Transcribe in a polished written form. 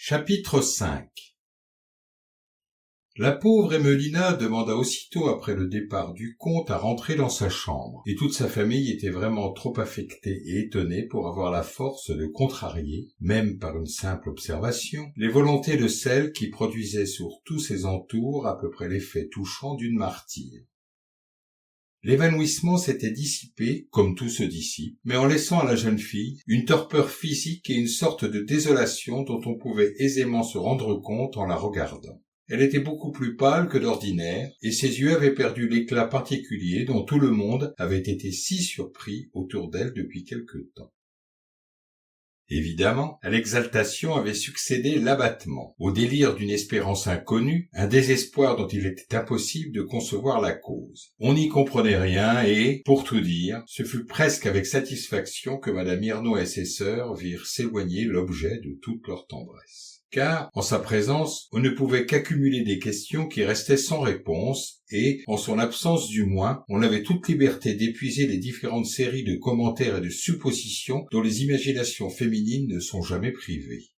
Chapitre 5. La pauvre Emelina demanda aussitôt après le départ du comte à rentrer dans sa chambre, et toute sa famille était vraiment trop affectée et étonnée pour avoir la force de contrarier, même par une simple observation, les volontés de celle qui produisait sur tous ses entours à peu près l'effet touchant d'une martyre. L'évanouissement s'était dissipé, comme tout se dissipe, mais en laissant à la jeune fille une torpeur physique et une sorte de désolation dont on pouvait aisément se rendre compte en la regardant. Elle était beaucoup plus pâle que d'ordinaire, et ses yeux avaient perdu l'éclat particulier dont tout le monde avait été si surpris autour d'elle depuis quelque temps. Évidemment, à l'exaltation avait succédé l'abattement, au délire d'une espérance inconnue, un désespoir dont il était impossible de concevoir la cause. On n'y comprenait rien et, pour tout dire, ce fut presque avec satisfaction que Madame Irnaud et ses sœurs virent s'éloigner l'objet de toute leur tendresse. Car, en sa présence, on ne pouvait qu'accumuler des questions qui restaient sans réponse, et, en son absence du moins, on avait toute liberté d'épuiser les différentes séries de commentaires et de suppositions dont les imaginations féminines ne sont jamais privées.